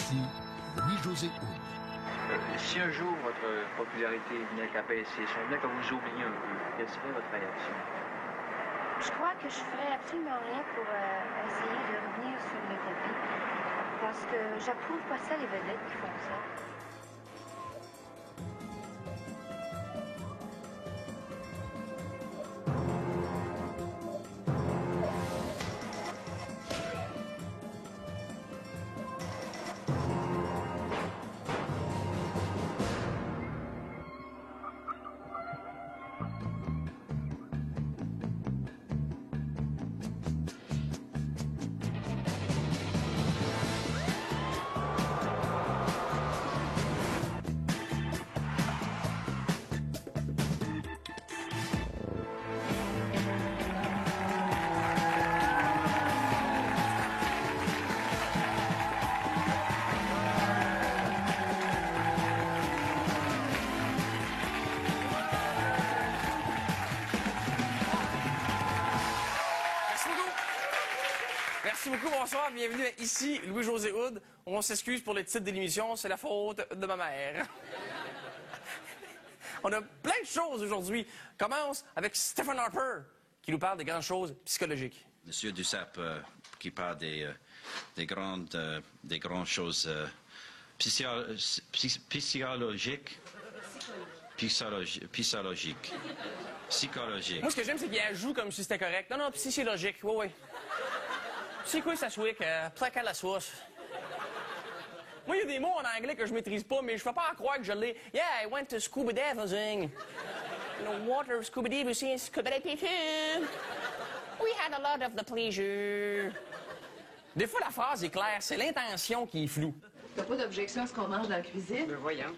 Ici Louis-José Hood. Si un jour votre popularité venait à baisser, si on venait que vous oubliez un peu, quelle serait votre réaction? Je crois que je ferais absolument rien pour essayer de revenir sur le tapis. Parce que j'approuve pas ça, les vedettes qui font ça. Merci beaucoup, bonsoir, bienvenue à Ici Louis-José Hood. On s'excuse pour le titre de l'émission, c'est la faute de ma mère. On a plein de choses aujourd'hui. On commence avec Stephen Harper, qui nous parle des grandes choses psychologiques. Monsieur Duceppe, qui parle des grandes choses psychologiques. Psychologiques. Moi, ce que j'aime, c'est qu'il ajoute comme si c'était correct. Non, psychologique, oui. C'est quoi ça swik? Plaque à la sauce. Moi, il y a des mots en anglais que je maîtrise pas, mais je fais pas croire que je l'ai. Yeah, I went to scuba diving. You know, water, scuba diving, scuba diving. We had a lot of the pleasure. Des fois, la phrase est claire, c'est l'intention qui est floue. T'as pas d'objection à ce qu'on mange dans la cuisine? Mais voyons.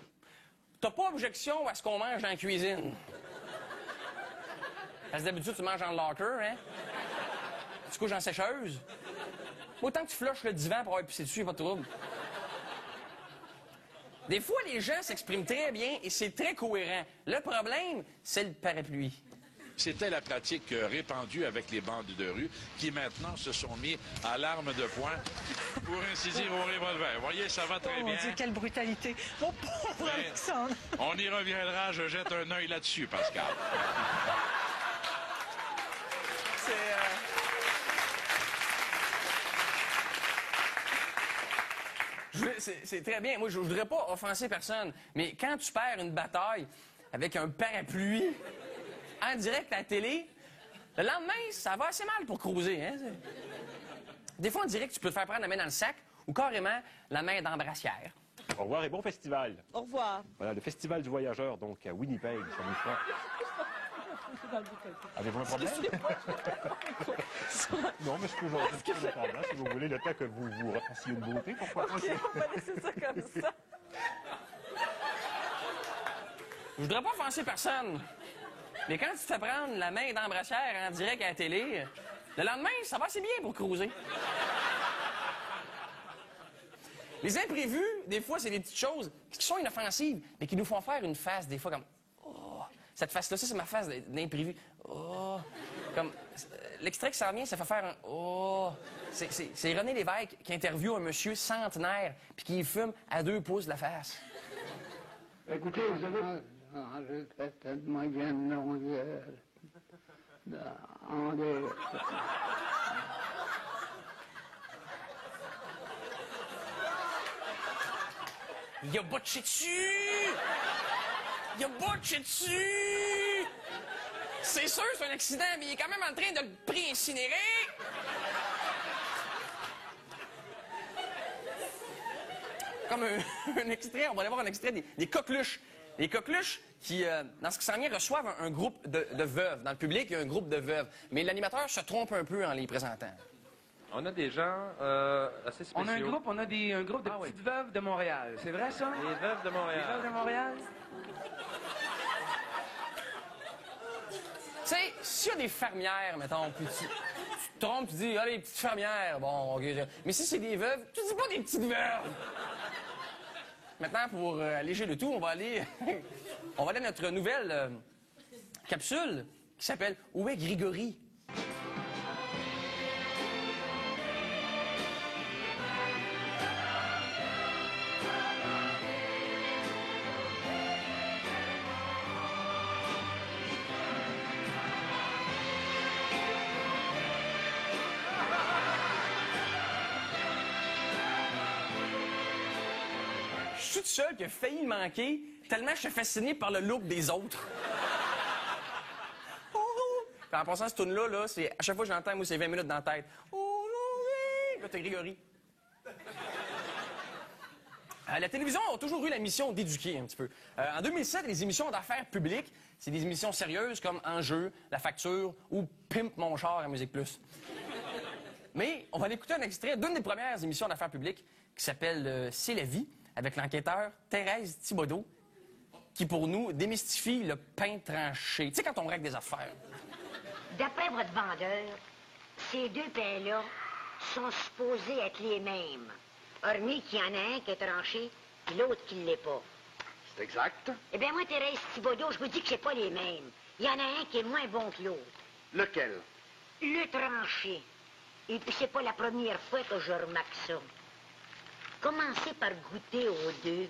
T'as pas objection à ce qu'on mange dans la cuisine. Parce que d'habitude, tu manges en locker, hein? Tu couches en sécheuse. Autant que tu flushes le divan pour avoir pissé dessus, pas de trouble. Des fois, les gens s'expriment très bien et c'est très cohérent. Le problème, c'est le parapluie. C'était la pratique répandue avec les bandes de rue qui maintenant se sont mis à l'arme de poing pour ainsi dire au revolver. Vous voyez, ça va très bien. Mon Dieu, quelle brutalité. Mon pauvre Alexandre. On y reviendra, je jette un œil là-dessus, Pascal. C'est très bien. Moi, je voudrais pas offenser personne, mais quand tu perds une bataille avec un parapluie en direct à la télé, le lendemain, ça va assez mal pour cruiser. Hein? Des fois, on dirait que tu peux te faire prendre la main dans le sac ou carrément la main d'embrassière. Au revoir et bon festival. Au revoir. Voilà, le festival du voyageur, donc à Winnipeg, sur une fois. Avez-vous un problème? Non, mais je peux jouer si vous voulez, le temps que vous vous refassiez une beauté, pourquoi pas? OK, on va laisser ça comme ça. Je voudrais pas offenser personne, mais quand tu te fais prendre la main d'embrassière en direct à la télé, le lendemain, ça va assez bien pour cruiser. Les imprévus, des fois, c'est des petites choses qui sont inoffensives, mais qui nous font faire une face, des fois, comme... Oh, cette face-là, ça, c'est ma face d'imprévu. Oh, comme... L'extrait qui s'en vient, ça fait faire un... Oh... C'est René Lévesque qui interviewe un monsieur centenaire puis qui fume à 2 pouces de la face. Écoutez, vous avez... Je fais tellement bien de longueur. Il a botché dessus! Il a botché dessus! C'est sûr, c'est un accident, mais il est quand même en train de le pré-incinérer! Comme un extrait, on va aller voir un extrait des coqueluches. Les coqueluches qui, dans ce qui s'en vient, reçoivent un groupe de veuves. Dans le public, il y a un groupe de veuves. Mais l'animateur se trompe un peu en les présentant. On a des gens assez spéciaux. On a un groupe de petites veuves de Montréal. C'est vrai, ça? Les veuves de Montréal. Les veuves de Montréal? Tu sais, s'il y a des fermières, mettons, puis tu te trompes, tu dis, ah, les petites fermières, bon, OK. Mais si c'est des veuves, tu dis pas des petites veuves! Maintenant, pour alléger le tout, on va aller à notre nouvelle capsule qui s'appelle « Où est Grégory? » suis tout seul qui a failli manquer tellement je suis fasciné par le look des autres. Puis en passant, cette tune-là, là, c'est à chaque fois que j'entends, moi, c'est 20 minutes dans la tête. Là, t'as Grégory. La télévision a toujours eu la mission d'éduquer un petit peu. En 2007, les émissions d'affaires publiques, c'est des émissions sérieuses comme Enjeu, La Facture ou Pimp mon char à Musique Plus. Mais on va aller écouter un extrait d'une des premières émissions d'affaires publiques qui s'appelle C'est la vie, avec l'enquêteur Thérèse Thibodeau, qui pour nous démystifie le pain tranché. Tu sais, quand on règle des affaires. D'après votre vendeur, ces deux pains-là sont supposés être les mêmes. Hormis qu'il y en a un qui est tranché, puis l'autre qui ne l'est pas. C'est exact. Eh bien, moi, Thérèse Thibodeau, je vous dis que c'est pas les mêmes. Il y en a un qui est moins bon que l'autre. Lequel? Le tranché. Et puis, c'est pas la première fois que je remarque ça. Commencez par goûter aux deux.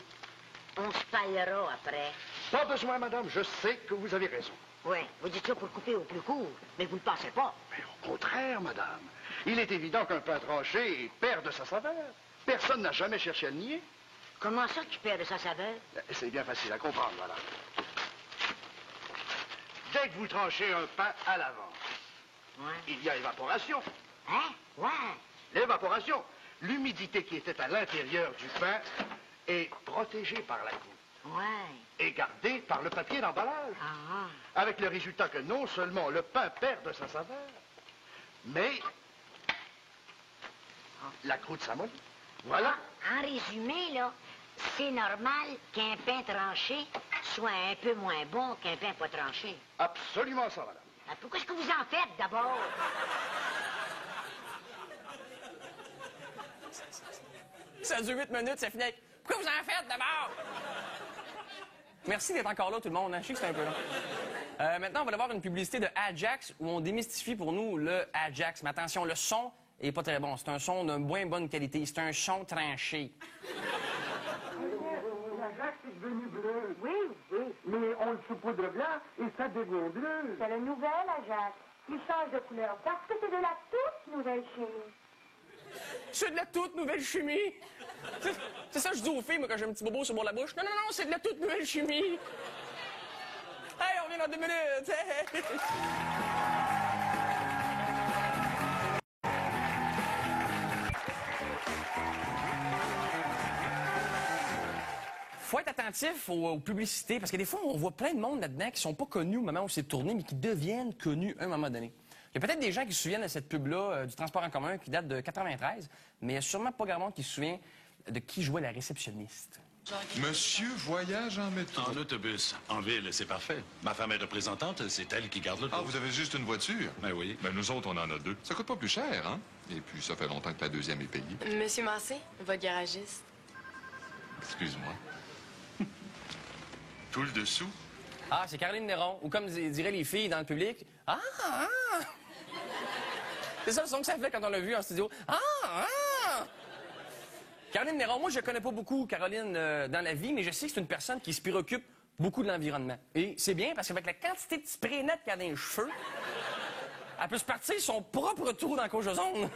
On se parlera après. Pas besoin, madame. Je sais que vous avez raison. Oui, vous dites ça pour couper au plus court, mais vous ne pensez pas. Mais au contraire, madame. Il est évident qu'un pain tranché perd de sa saveur. Personne n'a jamais cherché à le nier. Comment ça qu'il perd de sa saveur? C'est bien facile à comprendre, madame. Dès que vous tranchez un pain à l'avance, il y a évaporation. Hein? Ouais. L'évaporation. L'humidité qui était à l'intérieur du pain est protégée par la croûte. Ouais. Et gardée par le papier d'emballage. Ah. Avec le résultat que non seulement le pain perd de sa saveur, mais la croûte s'amollit. Voilà. En résumé, là, c'est normal qu'un pain tranché soit un peu moins bon qu'un pain pas tranché. Absolument ça, madame. Pourquoi est-ce que vous en faites, d'abord? Ça dure 8 minutes, ça finit avec « Pourquoi vous en faites, d'abord? » Merci d'être encore là, tout le monde. Hein? Je sais que c'est un peu long. Maintenant, on va avoir une publicité de Ajax où on démystifie pour nous le Ajax. Mais attention, le son est pas très bon. C'est un son de moins bonne qualité. C'est un son tranché. L'Ajax est devenu bleu. Oui, oui. Mais on le saupoudre blanc et ça devient bleu. C'est le nouvel Ajax. Il change de couleur parce que c'est de la toute nouvelle chimie. C'est de la toute nouvelle chimie. C'est ça que je dis aux filles, moi, quand j'ai un petit bobo sur le bord de la bouche. Non, non, non, c'est de la toute nouvelle chimie. Hey, on revient dans 2 minutes. Hey. Faut être attentif aux publicités, parce que des fois, on voit plein de monde là-dedans qui sont pas connus au moment où c'est tourné, mais qui deviennent connus à un moment donné. Il y a peut-être des gens qui se souviennent de cette pub-là du transport en commun qui date de 93, mais il n'y a sûrement pas grand monde qui se souvient de qui jouait la réceptionniste. Monsieur voyage en métro. En autobus. En ville, c'est parfait. Ma femme est représentante, c'est elle qui garde l'auto. Ah, vous avez juste une voiture? Ben oui. Ben nous autres, on en a 2. Ça coûte pas plus cher, hein? Et puis, ça fait longtemps que la deuxième est payée. Monsieur Massé, votre garagiste. Excuse-moi. Tout le dessous? Ah, c'est Caroline Néron. Ou comme diraient les filles dans le public, « Ah, ah! » C'est ça le son que ça fait quand on l'a vu en studio. « Ah, ah! » Caroline Néron, moi, je ne connais pas beaucoup Caroline dans la vie, mais je sais que c'est une personne qui se préoccupe beaucoup de l'environnement. Et c'est bien parce qu'avec la quantité de spray net qu'elle a dans les cheveux, elle peut se partir son propre trou dans la couche d'ozone.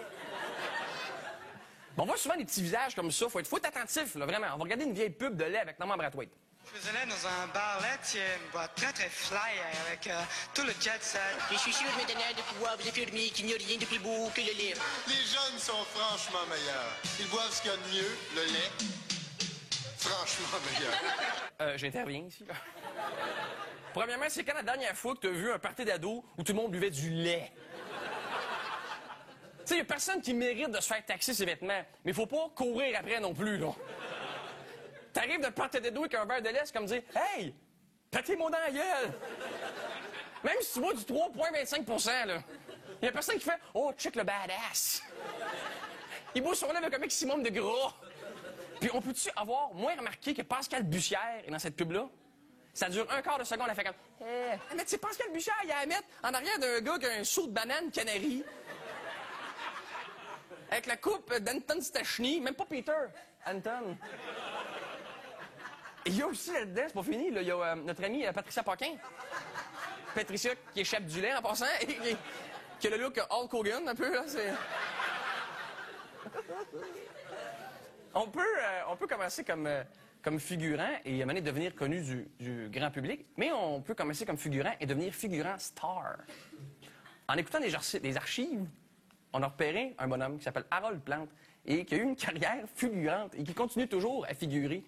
Bon, on voit souvent des petits visages comme ça. Faut être attentif, là, vraiment. On va regarder une vieille pub de lait avec Norman Brathwaite. Je faisais là dans un bar là, il y a une boîte très très fly avec tout le jet set. Je suis sûr maintenant de pouvoir vous affirmer qu'il n'y a rien de plus beau que le lait. Les jeunes sont franchement meilleurs. Ils boivent ce qu'il y a de mieux, le lait. Franchement meilleur. J'interviens ici. Premièrement, c'est quand la dernière fois que tu as vu un party d'ado où tout le monde buvait du lait? Tu sais, il n'y a personne qui mérite de se faire taxer ses vêtements, mais il faut pas courir après non plus, là. T'arrives de partir des dos avec un verre de lait, c'est comme dire « Hey, pétez-moi dans la gueule! » Même si tu bois du 3,25 là, il y a personne qui fait « Oh, check le badass! » Il boit son lait avec un maximum de gras. Puis on peut-tu avoir moins remarqué que Pascal Bussière est dans cette pub-là? Ça dure un quart de seconde, elle fait comme « Mais c'est Pascal Bussière, il y a à mettre en arrière d'un gars qui a un saut de banane canari. » Avec la coupe d'Anton Stachny, même pas Peter, Anton. Et il y a aussi là-dedans, c'est pas fini, là, il y a notre amie Patricia Paquin. Patricia qui échappe du lait en passant, et qui a le look Hulk Hogan un peu, là, c'est... On peut commencer comme comme figurant et à un moment donné, devenir connu du grand public, mais on peut commencer comme figurant et devenir figurant star. En écoutant des archives, on a repéré un bonhomme qui s'appelle Harold Plante et qui a eu une carrière fulgurante et qui continue toujours à figurer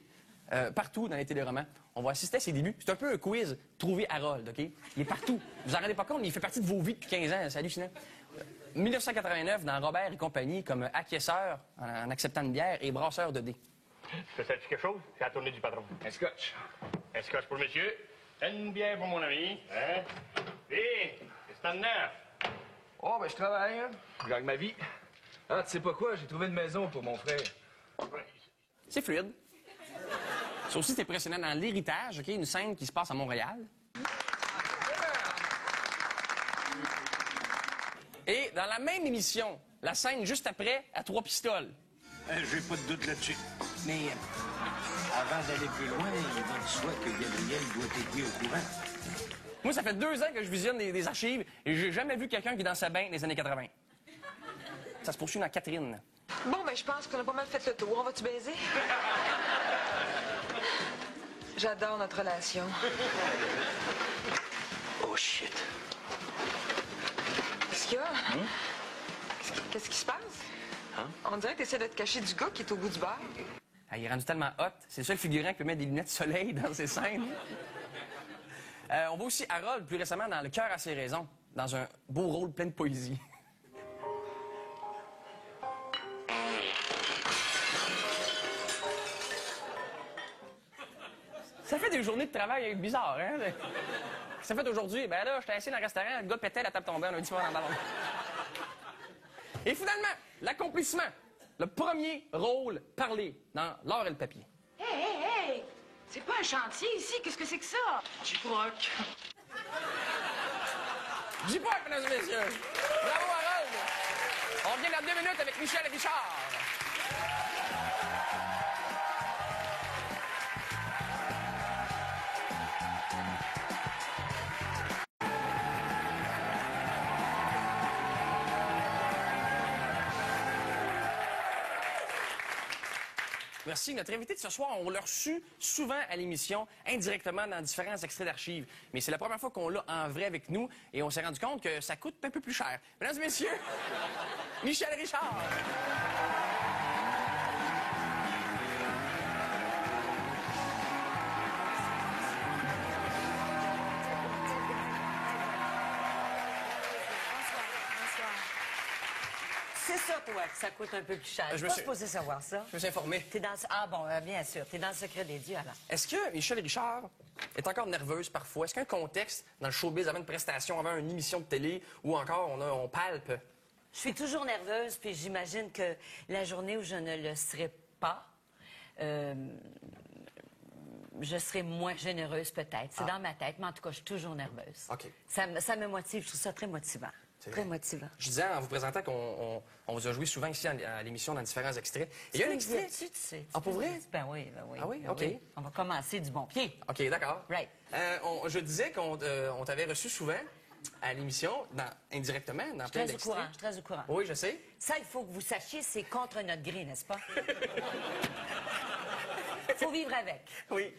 partout dans les téléromans. On va assister à ses débuts. C'est un peu un quiz. Trouvez Harold, OK? Il est partout. Vous en rendez pas compte, mais il fait partie de vos vies depuis 15 ans. C'est hallucinant. 1989, dans Robert et compagnie, comme acquiesceur en acceptant une bière et brasseur de dés. Ça fait quelque chose? C'est la tournée du patron. Un scotch. Un scotch pour le monsieur. Une bière pour mon ami. Hein? Hé! C'est en dedans. Oh, ben je travaille, hein. Je gagne ma vie. Ah, tu sais pas quoi? J'ai trouvé une maison pour mon frère. C'est fluide. Ça aussi, c'est impressionnant dans l'héritage, OK? Une scène qui se passe à Montréal. Et dans la même émission, la scène juste après, à 3 pistoles. J'ai pas de doute là-dessus. Mais avant d'aller plus loin, il va de soi que Gabriel doit être mis au courant. Moi, ça fait 2 ans que je visionne des archives et j'ai jamais vu quelqu'un qui dansait bien dans les années 80. Ça se poursuit dans Catherine. Bon, ben, je pense qu'on a pas mal fait le tour. On va-tu baiser? J'adore notre relation. Oh, shit. Qu'est-ce qu'il y a? Qu'est-ce qui se passe? On dirait que tu essaies de te cacher du gars qui est au bout du bar. Ah, il est rendu tellement hot. C'est le seul figurant qui peut mettre des lunettes de soleil dans ses scènes. On voit aussi Harold, plus récemment, dans Le cœur a ses raisons, dans un beau rôle plein de poésie. Ça fait des journées de travail bizarres, hein? Ça fait aujourd'hui, ben là, j'étais assis dans le restaurant, le gars pétait, la table tombée, on a dit pas dans le ballon. Et finalement, l'accomplissement. Le premier rôle parlé dans L'or et le papier. Hey! C'est pas un chantier ici, qu'est-ce que c'est que ça? J-Proc. J-Proc, mesdames et messieurs. Bravo, Harold. On revient dans 2 minutes avec Michel Richard. Merci. Notre invité de ce soir, on l'a reçu souvent à l'émission, indirectement dans différents extraits d'archives. Mais c'est la première fois qu'on l'a en vrai avec nous et on s'est rendu compte que ça coûte un peu plus cher. Mesdames et messieurs, Michel Richard. C'est ça, toi, que ça coûte un peu plus cher. Je suis pas supposé savoir ça. Je me suis informé. T'es dans... Ah bon, bien sûr. T'es dans le secret des dieux, alors. Est-ce que Michel Richard est encore nerveuse parfois? Est-ce qu'il y a un contexte dans le showbiz avant une prestation, avant une émission de télé, ou encore on palpe? Je suis toujours nerveuse, puis j'imagine que la journée où je ne le serai pas, je serai moins généreuse peut-être. C'est dans ma tête, mais en tout cas, je suis toujours nerveuse. OK. Ça me motive. Je trouve ça très motivant. Très motivant. Je disais en vous présentant qu'on vous a joué souvent ici à l'émission dans différents extraits. Il y a un extrait. Tu sais. Ah, pour vrai? Ben oui, ben oui. Ah oui? Ben OK. oui. On va commencer du bon pied. OK, d'accord. Right. Je disais qu'on t'avait reçu souvent à l'émission, indirectement, dans plein d'extraits. Je suis très au courant. Oui, je sais. Ça, il faut que vous sachiez, c'est contre notre gré, n'est-ce pas? Faut vivre avec. Oui,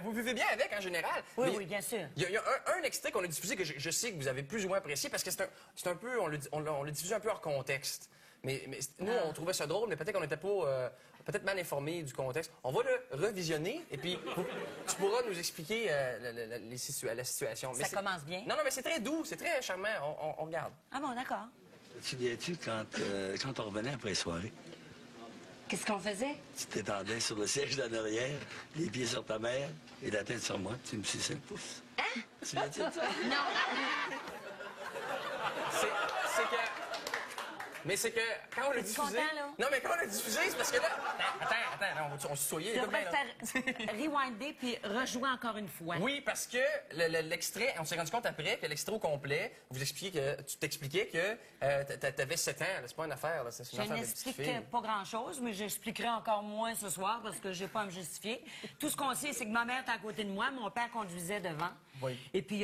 vous vivez bien avec en général. Oui, oui, bien sûr. Il y a un extrait qu'on a diffusé que je sais que vous avez plus ou moins apprécié parce que c'est un peu, on l'a diffusé un peu hors contexte. Mais nous, on trouvait ça drôle, mais peut-être qu'on n'était pas peut-être mal informés du contexte. On va le revisionner et puis tu pourras nous expliquer la situation. Ça commence bien? Non, mais c'est très doux, c'est très charmant. On regarde. Ah bon, d'accord. Tu viens-tu quand on revenait après la soirée? Qu'est-ce qu'on faisait? Tu t'étendais sur le siège d'en arrière, les pieds sur ta mère et la tête sur moi. Tu me suçais le pouce. Hein? Tu viens-tu de ça? Non. C'est que... Mais c'est que quand on l'a diffusé... Content, là? Non, mais quand on l'a diffusé, c'est parce que là... Attends, on se soyait. Tu devrais faire rewinder puis rejouer encore une fois. Oui, parce que l'extrait, on s'est rendu compte après que l'extrait au complet, tu t'expliquais que t'avais 7 ans. C'est pas une affaire, là. C'est une affaire de petite fille. Je n'explique pas grand-chose, mais j'expliquerai encore moins ce soir parce que j'ai pas à me justifier. Tout ce qu'on sait, c'est que ma mère était à côté de moi, mon père conduisait devant. Oui. Et puis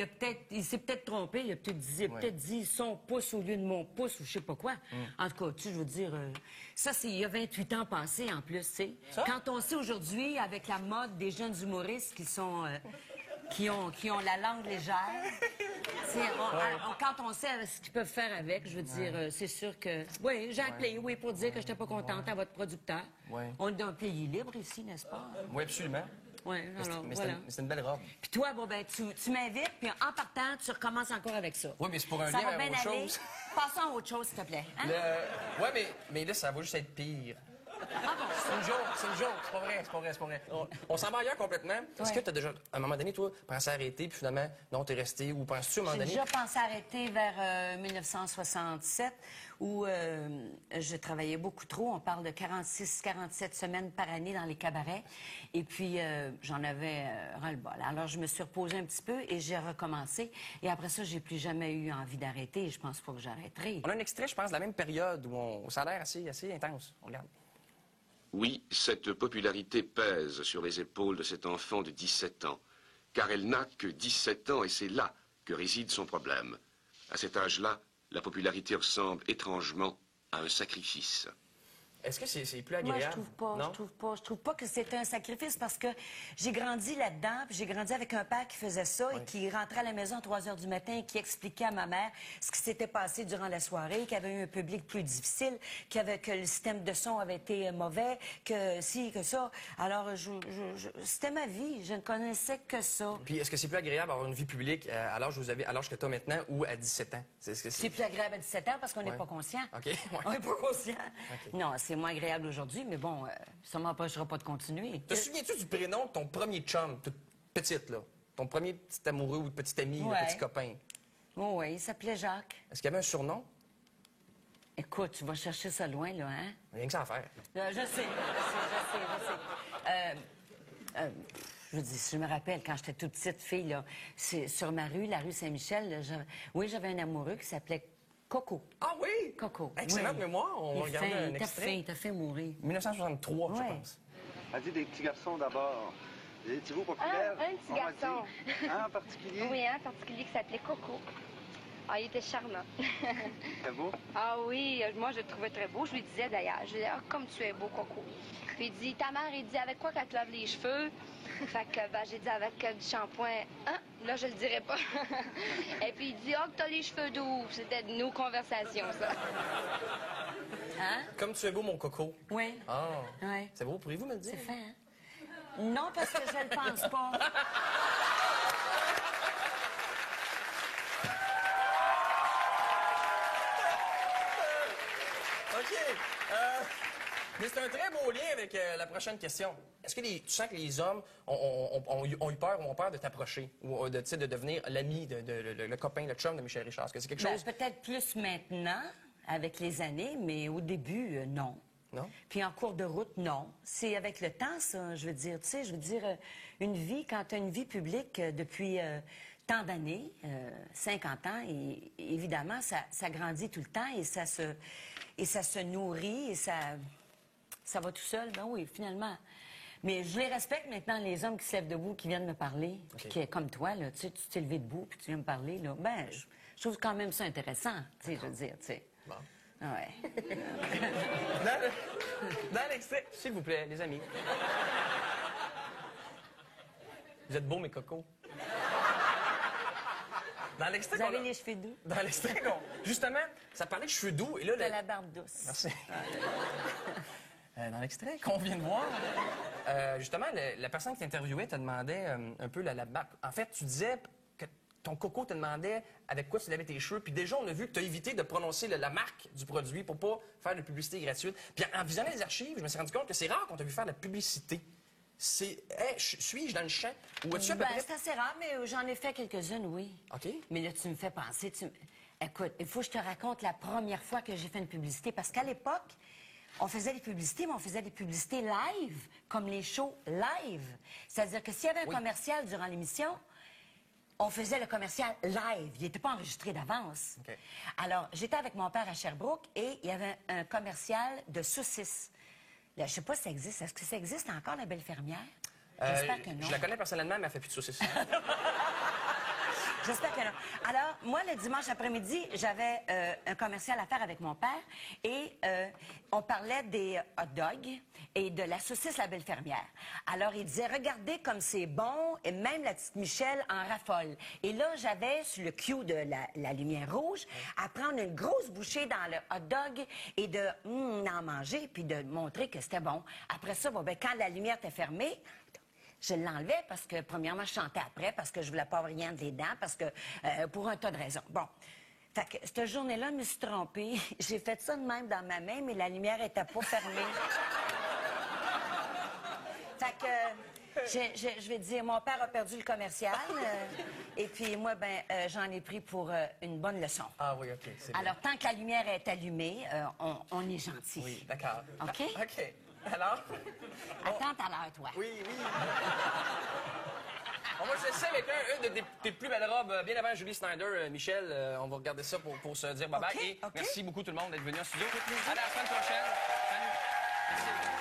il s'est peut-être trompé, il a peut-être dit son pouce au lieu de mon pouce ou je sais pas quoi. En tout cas, je veux dire, ça c'est il y a 28 ans passés en plus, tu sais. Quand on sait aujourd'hui, avec la mode des jeunes humoristes qui sont... qui ont la langue légère. Quand on sait ce qu'ils peuvent faire avec, je veux dire, c'est sûr que... Oui, j'ai appelé, oui, pour dire que je n'étais pas contente à votre producteur. Ouais. On est dans un pays libre ici, n'est-ce pas? Oui, absolument. Oui, alors, mais voilà. c'est une belle robe. Puis toi, bon, ben, tu m'invites, puis en partant, tu recommences encore avec ça. Oui, mais c'est pour un ça lien va bien à autre aller. chose. Passons à autre chose, s'il te plaît. Hein? Oui, mais là, ça va juste être pire. Ah bon? C'est une joke, c'est pas vrai. On s'en va ailleurs complètement. Est-ce que tu as déjà, à un moment donné, toi, pensé arrêter, puis finalement, non, t'es resté, ou penses-tu à un moment donné? J'ai déjà pensé arrêter vers 1967, où je travaillais beaucoup trop. On parle de 46-47 semaines par année dans les cabarets. Et puis, j'en avais ras-le-bol. Alors, je me suis reposée un petit peu et j'ai recommencé. Et après ça, j'ai plus jamais eu envie d'arrêter. Et je pense pas que j'arrêterai. On a un extrait, je pense, de la même période où ça a l'air assez intense. On regarde. Oui, cette popularité pèse sur les épaules de cet enfant de 17 ans, car elle n'a que 17 ans et c'est là que réside son problème. À cet âge-là, la popularité ressemble étrangement à un sacrifice. Est-ce que c'est plus agréable? Moi, je trouve pas. Non? Je trouve pas que c'était un sacrifice parce que j'ai grandi là-dedans, puis j'ai grandi avec un père qui faisait ça et qui rentrait à la maison à 3 heures du matin et qui expliquait à ma mère ce qui s'était passé durant la soirée, qu'il y avait eu un public plus difficile, que le système de son avait été mauvais, que ci, que ça. Alors, c'était ma vie. Je ne connaissais que ça. Puis, est-ce que c'est plus agréable d'avoir une vie publique à l'âge que tu as maintenant ou à 17 ans? C'est plus agréable à 17 ans parce qu'on n'est pas conscient. OK. Ouais. On n'est pas conscient. Okay. Non, c'est moins agréable aujourd'hui, mais bon, ça ne m'empêchera pas de continuer. Te souviens-tu du prénom de ton premier chum, toute petite, là? Ton premier petit amoureux ou petit ami, petit copain? Oh, oui, il s'appelait Jacques. Est-ce qu'il y avait un surnom? Écoute, tu vas chercher ça loin, là, hein? Rien que ça à faire. Je sais. Je veux dire, si je me rappelle, quand j'étais toute petite fille, là, c'est sur ma rue, la rue Saint-Michel, j'avais un amoureux qui s'appelait Coco. Ah oui? Coco. Excellente mémoire. On va regarder un extrait. Il t'a fait mourir. 1963, je pense. Elle dit des petits garçons d'abord. Étiez-vous populaire? Un petit garçon. Un en particulier? Oui, un en particulier qui s'appelait Coco. Ah, il était charmant. Très beau? Ah oui, moi je le trouvais très beau. Je lui disais d'ailleurs, je lui disais, comme tu es beau, Coco. Puis il dit, ta mère, il dit, avec quoi qu'elle te lave les cheveux? Fait que, j'ai dit, avec du shampoing. Hein? Là, je le dirais pas. Et puis il dit, oh, que t'as les cheveux doux. C'était nos conversations, ça. Hein? Comme tu es beau, mon coco. Oui. Ah. Oui. C'est beau, pourriez-vous me le dire? C'est fait, hein? Non, parce que je ne pense pas. OK. Mais c'est un très beau lien avec la prochaine question. Est-ce que tu sens que les hommes ont eu peur ou ont peur de t'approcher ou de devenir l'ami, le copain, le chum de Michel Richard? Est-ce que c'est quelque chose... Peut-être plus maintenant, avec les années, mais au début, non. Non? Puis en cours de route, non. C'est avec le temps, ça, je veux dire. Tu sais, une vie, quand tu as une vie publique depuis tant d'années, 50 ans, et évidemment, ça grandit tout le temps et ça se nourrit et ça va tout seul. Ben oui, finalement. Mais je les respecte maintenant, les hommes qui se lèvent debout, qui viennent me parler, puis qui, comme toi, là, tu sais, tu t'es levé debout, puis tu viens me parler, là. Ben, je trouve quand même ça intéressant, tu sais, je veux dire, tu sais. Bon. Ouais. Dans l'extrait, s'il vous plaît, les amis. Vous êtes beaux, mes cocos. Dans l'extrait, vous avez les cheveux doux. Dans l'extrait, justement, ça parlait de cheveux doux. Et là, t'as la barbe douce. Merci. Dans l'extrait qu'on vient de voir, justement, la personne qui t'interviewait te demandait un peu la barbe. En fait, tu disais que ton coco te demandait avec quoi tu lavais tes cheveux. Puis déjà, on a vu que tu as évité de prononcer la marque du produit pour pas faire de publicité gratuite. Puis en visionnant les archives, je me suis rendu compte que c'est rare qu'on t'a vu faire de la publicité. Suis-je dans le champ? Ou as-tu à peu près... C'est assez rare, mais j'en ai fait quelques-unes, oui. OK. Mais là, tu me fais penser... Écoute, il faut que je te raconte la première fois que j'ai fait une publicité. Parce qu'à l'époque, on faisait des publicités, mais on faisait des publicités live, comme les shows live. C'est-à-dire que s'il y avait un commercial durant l'émission... On faisait le commercial live. Il n'était pas enregistré d'avance. Okay. Alors, j'étais avec mon père à Sherbrooke et il y avait un commercial de saucisses. Là, je ne sais pas si ça existe. Est-ce que ça existe encore, la belle fermière? J'espère que non. Je la connais personnellement, mais elle ne fait plus de saucisses. J'espère que non. Alors, moi, le dimanche après-midi, j'avais un commercial à faire avec mon père et on parlait des hot dogs et de la saucisse La Belle Fermière. Alors, il disait, regardez comme c'est bon, et même la petite Michel en raffole. Et là, j'avais sur le cue de la lumière rouge à prendre une grosse bouchée dans le hot dog et de en manger puis de montrer que c'était bon. Après ça, bon, ben, quand la lumière était fermée, je l'enlevais parce que, premièrement, je chantais après, parce que je voulais pas avoir rien de les dents, parce que, pour un tas de raisons. Bon. Fait que, cette journée-là, je me suis trompée. J'ai fait ça de même dans ma main, mais la lumière était pas fermée. Fait que, je vais te dire, mon père a perdu le commercial, et puis moi, ben, j'en ai pris pour une bonne leçon. Ah oui, OK, c'est bien. Alors, tant que la lumière est allumée, on est gentil. Oui, d'accord. OK? OK. Alors? Attends à l'heure, toi. Oui, oui. Bon, moi, je sais avec une de tes plus belles robes, bien avant Julie Snyder, Michel. On va regarder ça pour se dire bye-bye. OK, Et OK. merci beaucoup tout le monde d'être venu en studio. À la semaine prochaine. Salut. Merci.